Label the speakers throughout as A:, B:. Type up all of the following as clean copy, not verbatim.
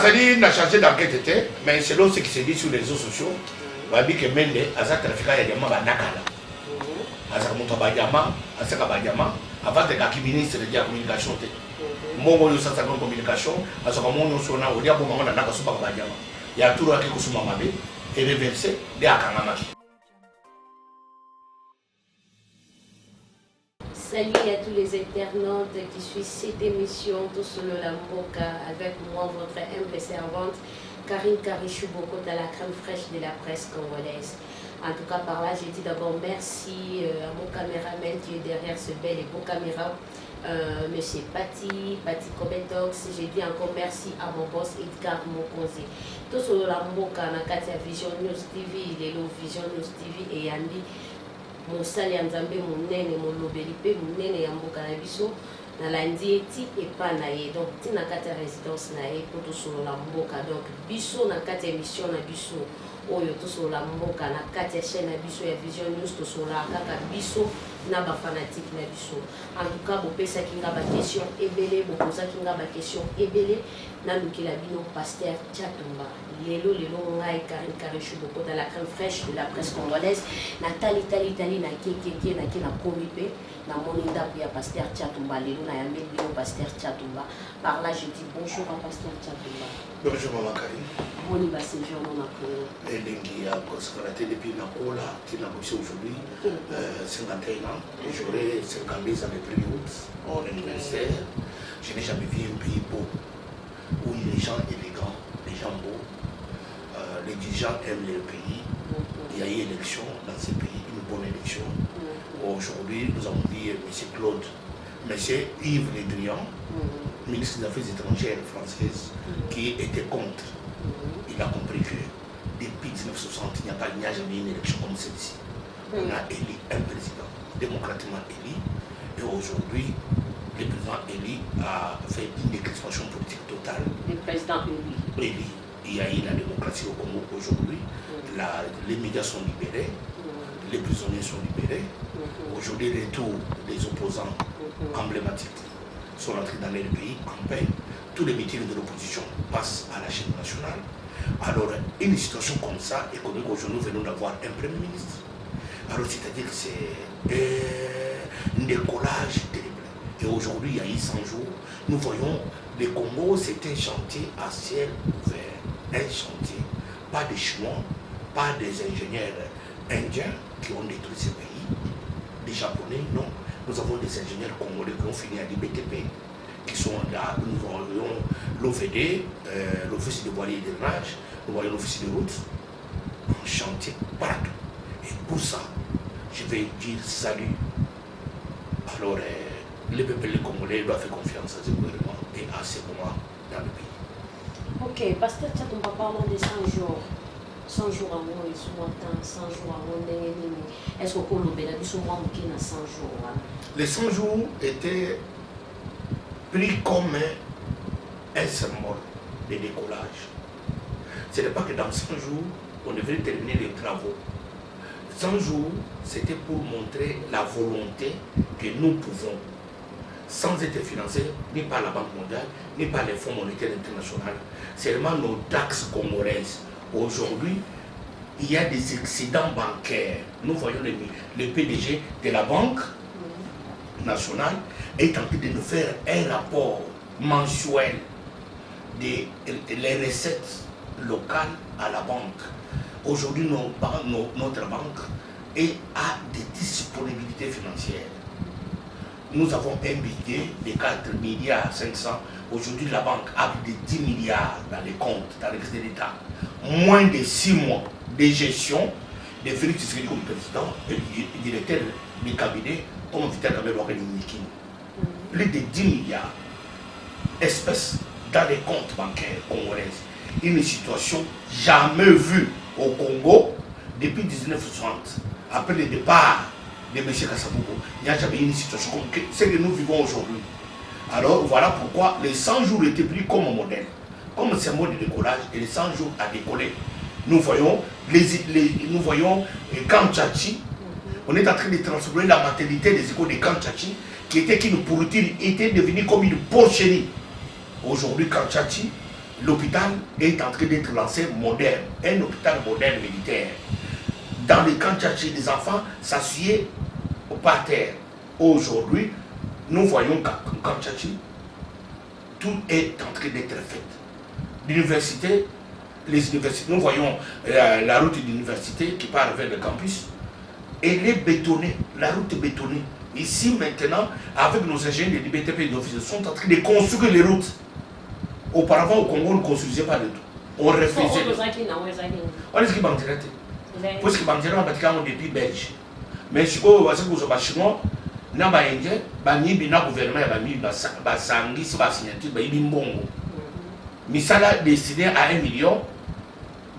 A: C'est-à-dire, on a chargé d'enquête, mais selon ce qui se dit sur les réseaux sociaux, on a dit que Mende, à sa trafiquant, il y a des gens qui ont à sa montre Badiama, à sa Badiama, avant de la ministre de la communication. Mon bon, ça, c'est la communication, à ce moment où on a dit que on a Badiama. Il y a tout le monde qui est et reversé de Akangamaki.
B: Salut à tous les internautes qui suivent cette émission Tous sur la Mboka avec moi, votre humble servante Karine Karichouboko à la crème fraîche de la presse congolaise. En tout cas, par là, je dis d'abord merci à mon caméraman qui est derrière ce bel et beau caméra, Monsieur Pati Kobetox. Je dis encore merci à mon boss Edgar Mokonzi. Tous sur la Mboka, Nakatia Vision News TV, Lelo Vision News TV et Yandi. Mosali ya Nzambe monene molobeli pe monene ya mboka na biso na landi eti epa na ye donc tina kati ya résidence na ye po tosolola mboka donc biso na kati ya émission na biso oyo tosolola mboka na kati ya chaîne na biso ya Vision News tosolola kaka biso na bafanatique na biso. En tout cas bopesaki nga baquestion ebele bokozaki nga baquestion ebele nalukela bino Pasteur Tchatumba lelo ngai Karine Karichouboko dans la crème fraîche de la presse congolaise Nathalie na keke na ki na komipe na moni ndaku ya Pasteur Tchatumba lelo na yambe bino Pasteur Tchatumba. Par là je dis bonjour à Pasteur Tchatumba.
A: Bonjour maman Karine.
B: Boni ba séjour mon Congo.
A: Elengi ya consacré depuis na kola qui n'a pas aujourd'hui 51 ans et j'aurai 50 ans le 1er août en anniversaire. Je n'ai jamais vu un pays beau où les gens élégants, les gens beaux, les dirigeants aiment le pays. Il y a eu élection dans ce pays, une bonne élection. Aujourd'hui, nous avons vu M. Claude, M. Yves Le Drian, ministre des Affaires étrangères française, qui était contre. Il a compris que depuis 1960, il n'y a jamais eu une élection comme celle-ci. On a élu un président démocratiquement élu et aujourd'hui, le président élu a fait une décrispation politique totale.
B: Le président élu.
A: Il y a eu la démocratie au Congo aujourd'hui. Les médias sont libérés, les prisonniers sont libérés. Aujourd'hui, les retours des opposants emblématiques sont entrés dans le pays en paix. Tous les meetings de l'opposition passent à la chaîne nationale. Alors, une situation comme ça, économique, aujourd'hui, nous venons d'avoir un Premier ministre. Alors, c'est-à-dire que c'est un décollage terrible. Et aujourd'hui, il y a eu 100 jours, nous voyons le Congo, c'est un chantier à ciel ouvert. Un chantier, pas des Chinois, pas des ingénieurs indiens qui ont détruit ce pays, des Japonais, non. Nous avons des ingénieurs congolais qui ont fini à l'IBTP, qui sont là, nous voyons l'OVD, l'Office de voilier et de drainage, nous voyons l'Office de route, un chantier partout. Et pour ça, je vais dire salut. Alors, le peuple congolais doit faire confiance à ce gouvernement et à ce moment dans le pays.
B: Ok, Pasteur Tchatumba, parlons de 100 jours. 100 jours à moi, ils sont 100 jours à moi. Est-ce qu'on peut le faire 100 jours?
A: Les 100 jours étaient pris comme un symbole de décollage. Ce n'est pas que dans 100 jours, on devait terminer les travaux. 100 jours, c'était pour montrer la volonté que nous pouvons, sans être financés ni par la Banque mondiale, ni par les Fonds monétaires internationaux, seulement nos taxes congolaises. Aujourd'hui, il y a des excédents bancaires. Nous voyons le PDG de la Banque nationale est en train de nous faire un rapport mensuel des recettes locales à la banque. Aujourd'hui, notre banque a des disponibilités financières. Nous avons un budget de 4 milliards 500. Aujourd'hui, la banque a plus de 10 milliards dans les comptes, dans les caisses de l'État. Moins de 6 mois de gestion de Félix Tshisekedi comme président et le directeur du cabinet comme Vital Kamerhe Wakili. Plus de 10 milliards espèces dans les comptes bancaires congolaises. Une situation jamais vue au Congo depuis 1960. Après le départ de M. Kasavubu, il n'y a jamais eu une situation comme celle que nous vivons aujourd'hui. Alors voilà pourquoi les 100 jours étaient pris comme modèle, comme symbole de décollage, et les 100 jours à décoller. Nous voyons Kamchachi, on est en train de transformer la maternité des écoles de Kamchachi, qui était une pourriture, était devenue comme une porcherie. Aujourd'hui, Kamchachi, l'hôpital est en train d'être lancé moderne, un hôpital moderne militaire. Dans les camps Tchatchi, les enfants s'asseyaient par terre. Aujourd'hui, nous voyons qu'en camp Tchatchi, tout est en train d'être fait. L'université, les universités, nous voyons la route d'université qui part vers le campus, elle est bétonnée, la route est bétonnée. Ici maintenant, avec nos ingénieurs de BTP et d'office, sont en train de construire les routes. Auparavant, au Congo, on ne construisait pas de tout. On refusait. On est ce qui m'a direct. Parce que m'a direct, on depuis belge. Mais si on va se poser au chinois, na ba indien, ba ni bina gouvernement ba mi ba sangi ba signature ba ibi mbongo. Misala destiné à 1 million,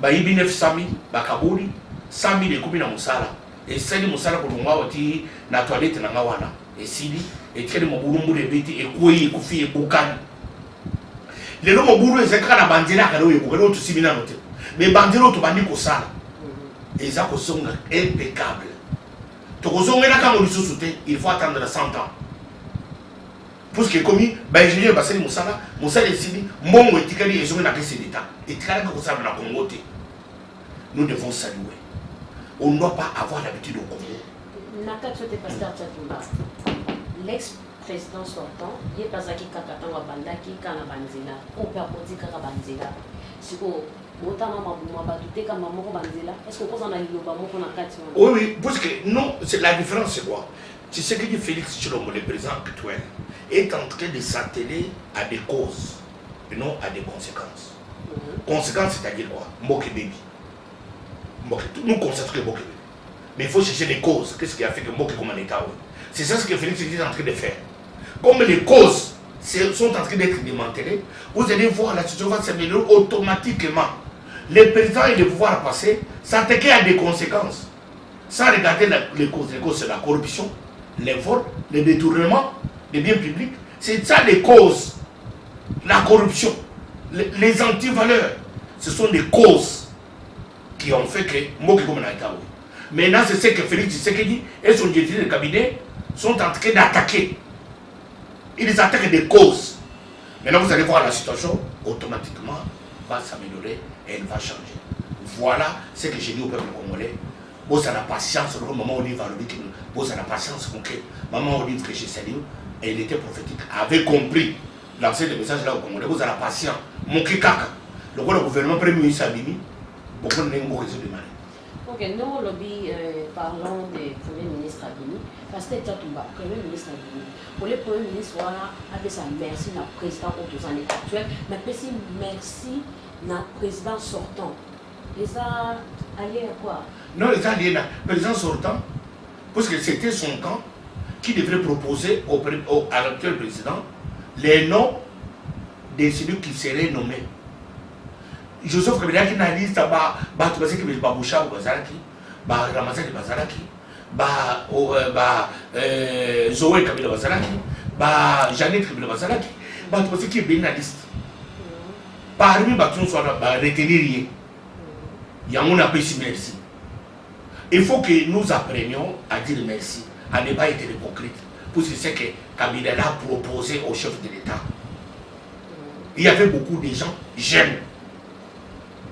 A: ba ibi 900 000 ba kabuli, 100 000 ekomi na musala. Et c'est le musala pour moi oti na toilette na ngawana. Et sili et tele mobulumbu de beti e koyi e kufi e bukani. Les gens qui ont été mais les bandits qui ont ça. Et ça, c'est impeccable. Il faut attendre 100 ans. Parce que comme l'ingénieur Basseli Moussala, Moussala est ici, mon étiquette est sur la question d'État. Et nous devons saluer. On ne doit pas avoir l'habitude au Congo.
B: L'ex-président sortant, il est passé qui kakatan wa banda qui kana banzela, on peut apporter kaka banzela. Si ko motama mabuma batute kama moko banzela, est-ce qu'on pense en aller au bamoko na kati?
A: Oui, oui, parce que non, c'est la différence c'est quoi? Tu sais que Félix Tshilombo, le président actuel, est en train de s'atteler à des causes et non à des conséquences. Conséquences, c'est-à-dire quoi? Mboke baby. Nous constatons que Mboke baby. Mais il faut chercher les causes. Qu'est-ce qui a fait que Mboke comme un État? C'est ça ce que Félix est en train de faire. Comme les causes sont en train d'être démantelées, vous allez voir la situation va s'améliorer automatiquement. Les présidents et les pouvoirs passés s'attaquaient à des conséquences. Sans regarder les causes. Les causes, c'est la corruption, les vols, les détournements des biens publics. C'est ça les causes. La corruption, les antivaleurs. Ce sont des causes qui ont fait que Mboke comme un État. Maintenant, c'est ce que Félix Tshisekedi et son directeur de cabinet sont en train d'attaquer. Ils attaquent des causes. Maintenant, vous allez voir la situation, automatiquement, va s'améliorer et elle va changer. Voilà ce que j'ai dit au peuple congolais. Vous avez la patience, le moment où il va le dire, vous avez la patience, maman Olive que j'ai salué, et il était prophétique, avait compris l'ancien de message là au Congolais. Vous avez la patience. Mon kikaka, le gouvernement premier ministre Abimi, beaucoup de gens ont demandé.
B: Ok, nous, lobby, parlons du Premier ministre Abimi, parce que Tchatumba, Premier ministre Abimi, pour le Premier ministre, voilà, avec sa merci à président opposant actuel, mais aussi merci à président sortant. Et ça, allié à quoi?
A: Non, les alliés, le président sortant, parce que c'était son temps, qui devrait proposer à l'actuel président les noms de celui qui serait nommé. Joseph Kabila qui n'a dit ça, tu sais que Baboucha ou Bazaraki, Ramazan de Bazaraki, Zoé Kabila Bazaraki, Janet Kabila Bazaraki, tu sais qu'il y a une liste. Parmi les gens retenir rien. Il y a un appel merci. Il faut que nous apprenions à dire merci, à ne pas être hypocrite. Parce que c'est que Kabila a proposé au chef de l'État. Il y avait beaucoup de gens jeunes.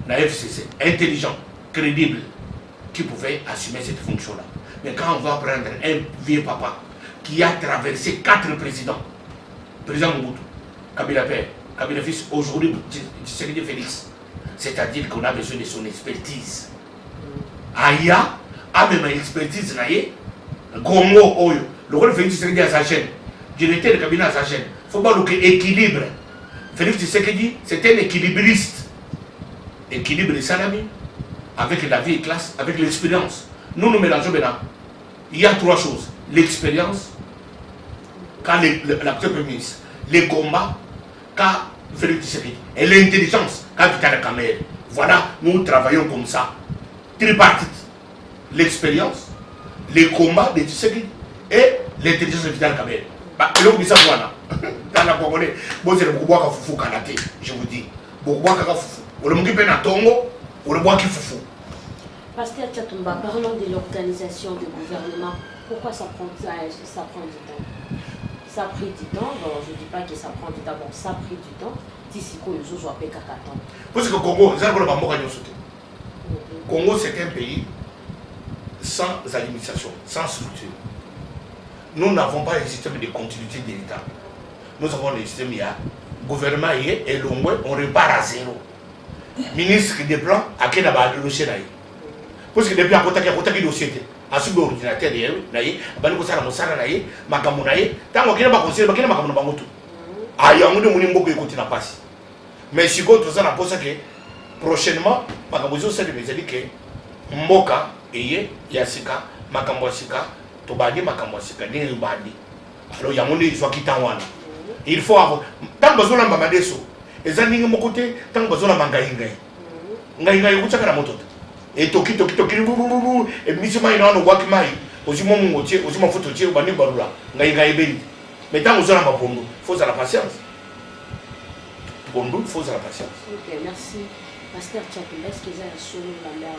A: La FCC, intelligent, crédible, qui pouvait assumer cette fonction-là. Mais quand on va prendre un vieux papa qui a traversé 4 présidents, président Mobutu, Kabila Père, Kabila Fils, aujourd'hui, Tshisekedi Félix, c'est-à-dire qu'on a besoin de son expertise. Aya a même une expertise, Gongo Oyo, le rôle de Félix Tshisekedi à sa chaîne, directeur de cabinet à sa chaîne, il faut pas l'équilibre. Félix Tshisekedi, c'est un équilibriste. Équilibre et salami, avec la vie et classe, avec l'expérience. Nous nous mélangeons maintenant. Il y a 3 choses. L'expérience, quand l'acteur premier ministre, les combats, quand Félix Tshisekedi, et l'intelligence, quand Vital Kamerhe. Voilà, nous travaillons comme ça. Tripartite. L'expérience, les combats de Tshisekedi et l'intelligence de Vital Kamerhe. Je vous dis ça, voilà. Dans la Congolais, vous avez beaucoup de foufou kanaté, je vous dis. Beaucoup de foufou. Ou le Tongo, ou le bois qui foufou.
B: Pasteur Tchatumba, parlons de l'organisation du gouvernement. Pourquoi ça prend du temps? Ça a pris du temps. Bon, je ne dis pas que ça prend du temps, bon, ça a pris du temps.
A: Parce que le Congo, Congo c'est un pays sans administration, sans structure. Nous n'avons pas un système de continuité de l'État. Nous avons un système, il y a gouvernement et l'ongwe, on repart à zéro. Ministre des plans, à quel a le dossier là. Parce que depuis à côté de dossier, à ce ordinateur, il y a beaucoup de choses, tant qu'on n'a pas conseillé, il n'y a pas de choses. Il y a beaucoup de choses. Mais si vous avez la pose que prochainement, je vais dire que Mboka et Yasika, Makambosika, Tobadi, Makambosika, Niribadi. Alors il y a des gens qui t'envoient. Il faut avoir. Tant que vous avez un bamadeso, et ça n'est pas mon côté, tant que vous avez un mangaïngaï. Ngaïngaï, vous avez la moto. Et toki, et Missima, il y a un wakimai, aussi mon motier, aussi mon phototier, ou bani barula, ngaïngaï béni. Mais tant que vous avez un mapondo, il faut la patience. Pour nous, il faut la patience.
B: Ok, merci. Pasteur Tchapi, est-ce que vous avez un solo dans l'air,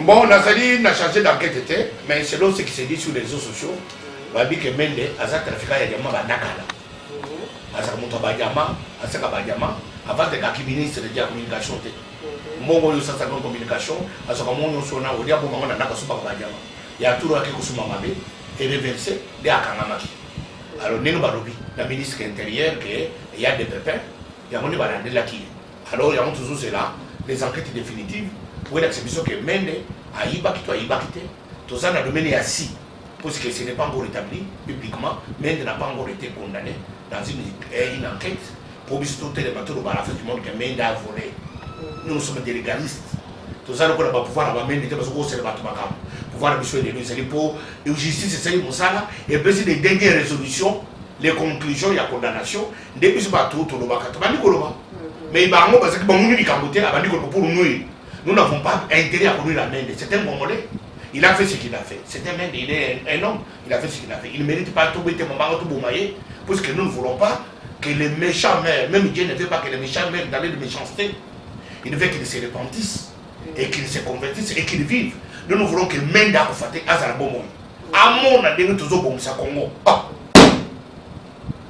A: bon, on a changé d'enquête, mais selon ce qui se dit sur les réseaux sociaux, on a dit que Mende, à sa trafic, il y a des gens qui à sa montre Badiama, à sa Badiama, avant de être ministre de la communication. Mon yo sa communication, à ce moment où on a au diable, on a Badiama. Il y a tout le monde qui est reversé de Akangamaki. Alors, nous avons la ministre intérieure, il y a des pépins, il y a des gens qui alors, il y a toujours cela, les enquêtes définitives, pour l'exception que Mende a Ibakité, tout ça n'a domaine assis, parce que ce n'est pas encore établi publiquement, Mende n'a pas encore été condamné dans une enquête pour visiter les bateaux de Barafé du monde que Mende a volé. Nous sommes des légalistes. Tout ça, nous ne pouvons pas pouvoir avoir Mende parce que c'est le bateau Makam. Pouvoir mission de nous, pour la justice, c'est ça, et puis les dernières résolutions, les conclusions, il y a condamnation, depuis ce bateau, tout le bateau, mais parce que pour nous n'avons pas intérêt à conduire la Mende. C'est un Congolais. Il a fait ce qu'il a fait. C'est un Mende, il est un homme. Il a fait ce qu'il a fait. Il ne mérite pas tout parce que nous ne voulons pas que les méchants meurent. Même Dieu ne veut pas que les méchants meurent dans les méchancetés. Il veut qu'ils se repentissent et qu'ils se convertissent et qu'ils vivent. Nous voulons que Mende a fait Azara Bomo. Amon a donné toujours bon sa Congo.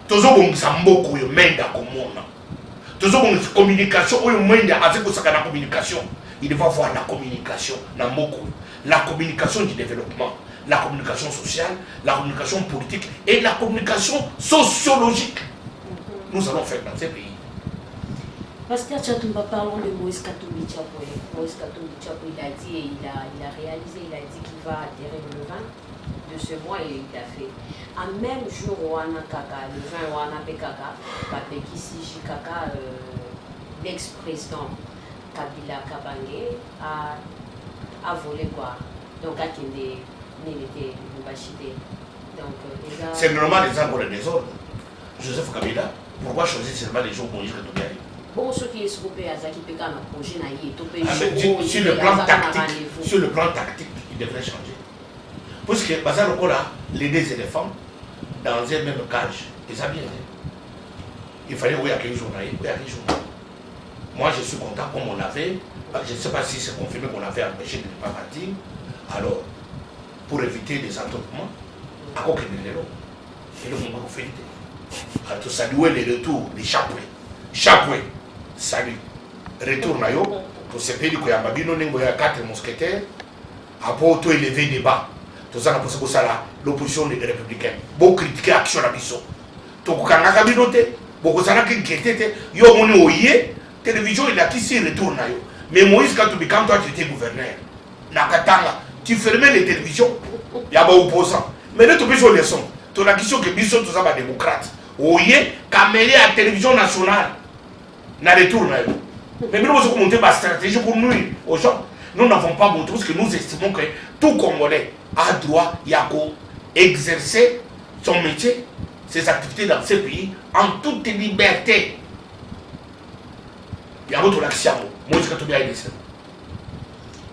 A: Toujours bon sa Mboko Mende a Komona. Toujours une communication, la communication. Il va voir la communication dans beaucoup. La communication du développement, la communication sociale, la communication politique et la communication sociologique. Nous allons faire dans ces pays.
B: Pasteur Tchatumba, parlons de Moïse Katumbi Tchapoé. Moïse Katumbi Tchapoé, il a dit, il a réalisé, il a dit qu'il va atterrir le 20 de ce mois et il a fait. En même jour, Wana Kaka, le 20 Wana Pekaka, Papekisi Kaka, l'ex-président Kabila Kabangé, a volé quoi. Donc, à Kende, Nélité, Mbachide. Donc,
A: c'est normal, les gens ont des ordres. Joseph Kabila, pourquoi choisir seulement les jours Moïse Katumbi?
B: Bon, ce qui est scopé à Zaki Peka, un projet
A: sur le plan tactique, il devrait changer. Parce que Bazar Okola, les deux éléphants, dans un même cage, et ça bien. Il fallait où il y a quelques jours. Moi, je suis content comme on avait, je ne sais pas si c'est confirmé qu'on avait empêché de ne pas partir. Alors, pour éviter des attroupements, à quoi que et le moment où fait. Alors, tout saluer les retours des Chapoué. Chapoué, salut. Retour Nayo, pour ce pays qui a Babino, il y a 4 mousquetaires, après auto élevé débat. Tout ça, pour ça, l'opposition républicaine. Beaucoup critiquer l'action de la mission. Tout le monde beaucoup ça qui inquiétait. Yo, on est au yé, télévision, il a qui s'y retourne. Mais Moïse, quand toi, tu étais gouverneur, Nakatanga, tu fermais les télévisions, il y a des opposants. Mais là, tu peux jouer les sons. Tu as la question que Bissot, tout ça, va démocrate. Au yé, caméra à la télévision nationale, na retourne. Mais nous, nous avons monté ma stratégie pour nous, aux gens. Nous n'avons pas montré parce que nous estimons que tout Congolais a droit d'exercer son métier, ses activités dans ce pays en toute liberté. Il y a d'autres actions. Moi, je suis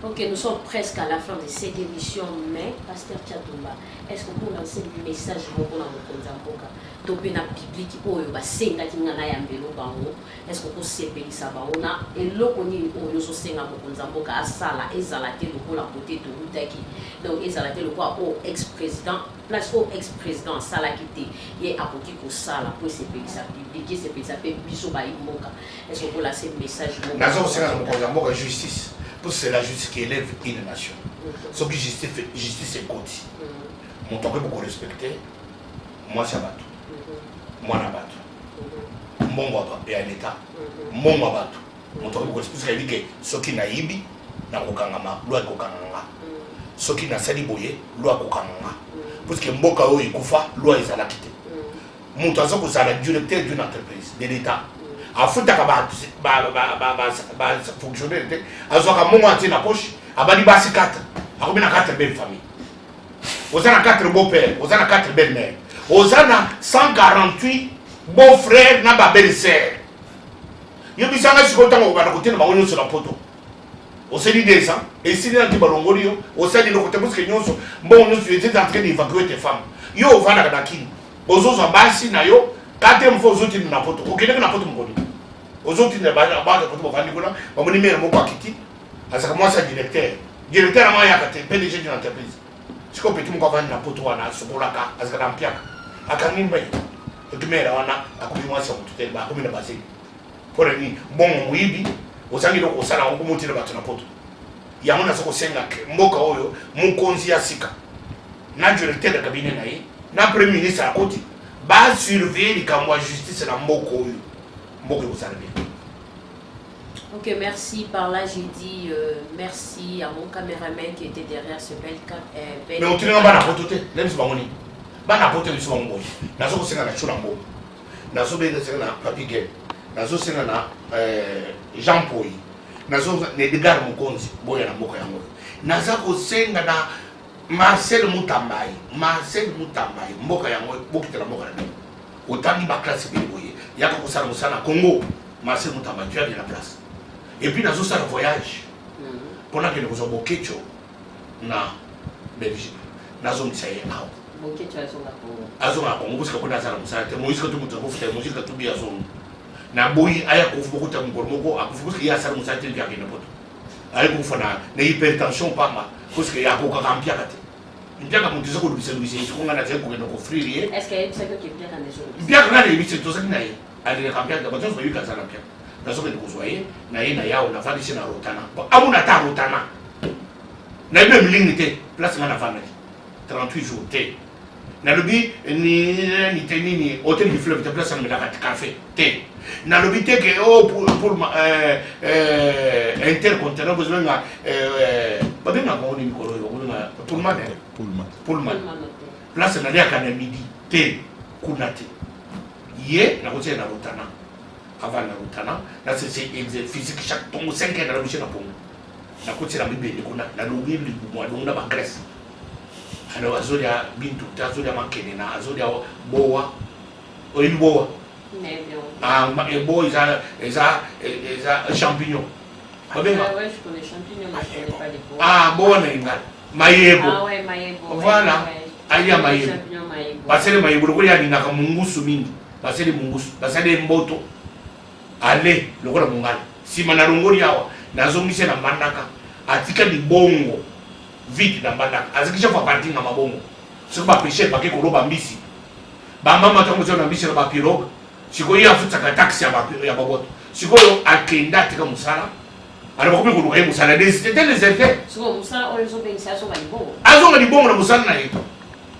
B: Ok, nous sommes presque à la fin de cette émission, mais Pasteur Tchatumba, est-ce que vous lancez un message pour nous Mboka? Topé na public oyo ba senga kingana ya mbelo bango. Est-ce que vous sepelisa baona et lokoni oyo so senga Mboka asala ezalate lokola côté de Rutaki. Donc ezalate lokola au ex-président, place au ex-président sala kité et akoki ko sala pour sepelisa public, sepelisa pe biso ba Mboka. Est-ce que vous lancez un message pour
A: Nazo senga Mboka justice. Parce que c'est la justice qui élève une nation. Ce qui justice est côté. Mon temps que beaucoup respecter, moi c'est Batou. Moi na Batou. Mon papa et un état. Mon Batou. Mon temps que beaucoup respecter, parce qu'il dit que ce qui n'a ibi, n'a kokangama, loi kokanganga. Ce qui n'a sali boye, loi kokanganga. Parce que Mboka o ikufa, loi est à la quitter. Mon temps que vous êtes directeur d'une entreprise, de l'État. Afutaka ba fonctionnaire te azoka mongo ati na poche abadi basi 4 akobi na 4 belles familles ozana 4 beaux pères ozana 4 belles mères ozana 148 beaux frères na ba belle sœur yo bisanga sikotanga ba côté na bango nyonso na poto oseli des ans et si na tibalongoli yo oseli le côté parce que nyonso bon nyonso était en train d'évacuer tes femmes yo ovana na kini ozozo basi na yo 4e fois ozoti na poto okende na poto mokoni ozoti na ba poto bovandi kuna bamoni mère moko akiti asaka moi ça directeur na ya kate PDG d'une entreprise siko petit moko avandi na poto wana sokolaka asaka na mpiaka akangi mbayi okimera wana akobi moi ça mututel ba akobi na basi pour ni bon muibi osangi loko osala ngo mutile bato na poto yango na soko senga mboka oyo mukonzi ya sika na directeur de cabinet na ye na premier ministre akoti ba surveiller les camps justice na mboko vous savez bien.
B: Ok, merci. Par là, j'ai dit merci à mon caméraman qui était derrière ce bel
A: mais on tient pas la photo, même si on pas la photo, c'est mon boy. N'a pas aussi na chulambo. N'a pas aussi na Papigué. N'a pas aussi na Jean Paul. N'a pas aussi Edgar Mukonzi, boya na mboka yango. N'a pas aussi na Marcel Mutambai, mboka yango bokita na mboka na otandi ba classe beboye yaka kosala musala Congo Marcel Mutambai tu as de la place et puis nazo sala voyage pona que nous avons bokecho na Belgique nazo mtsaye nao
B: bokecho
A: azonga Congo parce que kona sala musala te moïse ko tumuta ko fete moïse ko tubi azo na boyi aya ko fuko ta ngormoko akufuko parce que ya sala musala te bia ke na poto ay ko fana na hypertension pama parce que ya ko ka kampia kate Mpiaka mutiza ko lubisa ikunga na tse ko no free
B: est-ce que c'est que mpiaka na zo
A: mpiaka na lebisa to sakina ye ali ka mpiaka ba tso yuka sana mpiaka na so ke kuzwaye na ye na yao na fadi sina rotana amuna ta rotana na ibe mlingi te place ngana fana 38 jours te na lobi ni tenini hôtel du fleuve te place ngana ka café te na lobi te ke pour intercontinental besoin nga babenga ko ni ko Pullman. Place na lia kana midi te kunate. Ye na kote na rotana. Avant na rotana, na c'est physique chaque tongo 5 heures na bouche na pongo. Na kote na bibe kuna na lobi li mo na ba Grèce. Alors azolia bintu tazolia makene na azolia boa. Oyin boa. Ah e boa eza champignon.
B: Ouais, je connais champignons, mais je connais pas les bois.
A: Ah bon na Mayebo.
B: Ah ouais, Mayebo.
A: Voilà. Aya Mayebo.
B: Mayebo.
A: Basele Mayebo lokoli ya dinaka mungusu mingi. Basele mungusu, basele mboto. Ale lokola mungala. Sima na longoli yawa nazongise na mandaka. Atika di bongo. Vite na mandaka. Azikisha fa parti na mabongo. Siko ba pêcher ba ke koloba mbisi. Ba mama tango na mbisi na ba pirogue. Siko ya futaka taxi ya baboto. Siko yo akenda tika musala. Alors pourquoi vous voyez Moussa c'était les effets.
B: Souvent Moussa on les a bien ça sont pas bon.
A: Azonga di bon na Moussa na yeto.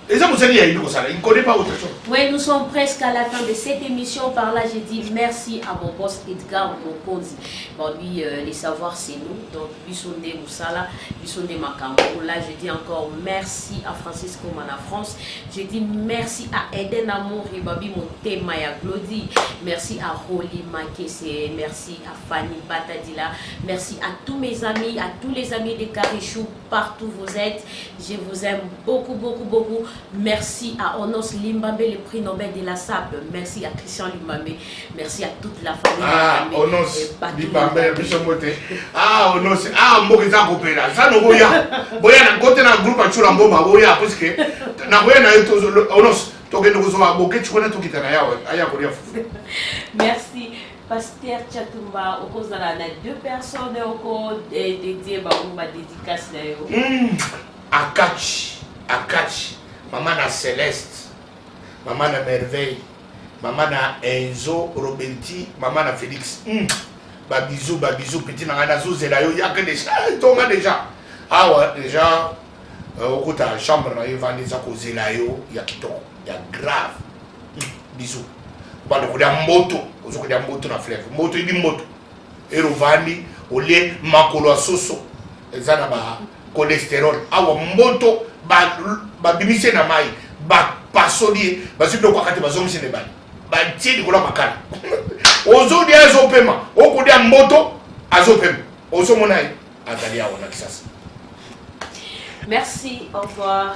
A: Et ça Moussa il ne connaît pas autre chose.
B: Oui, nous sommes presque à la fin de cette émission. Par là, j'ai dit merci à mon boss Edgar Mokonzi. Bon, lui, les savoirs, c'est nous. Donc, Bissonde Moussala, Bissonde Makambo. Là, je dis encore merci à Francisco Mana France. Je dis merci à Eden Amour et Babi Monte Maya Glody. Merci à Roli Makese. Merci à Fanny Batadila. Merci à tous mes amis, à tous les amis de Karichou, partout où vous êtes. Je vous aime beaucoup, beaucoup, beaucoup. Merci à Onos Limbambe, le prix Nobel de la Sable. Merci à Christian Limbambe. Merci à toute la famille.
A: Ah, Onos Limbambe, Bishop Mote. Ah, Onos. Ah, Mokiza Kopela. Ça, nous voyons. Boya, na côté na groupe à Chulambo, ma boya, parce que na boya na Onos.
B: Merci. Pasteur Chatumba, au cause de la deux personnes au cours dédiées à dédicace.
A: Akachi, maman na Céleste, maman na Merveille, maman na Enzo, Roberti, maman na Félix. Babizou, petit na zela yo, y'a que déjà, tonga déjà. Ah ouais, déjà, au côté de la chambre, il y a des zela yo, y'a qui tombe. Il y a grave. Bisous. On va dire moto. On va dire moto na fleuve. Moto, il dit moto. Et on va dire, au lieu makolo soso. Ça na ba cholestérol. Awa moto, ba bimise na mai. Ba pasoli. Ba si kwa kati ba zomise ne bani. Ba tieni kola makala. Ozo dia azo pema. Oko dia moto, azo pema. Ozo monai. Atalia wana kisasa.
B: Merci, au revoir.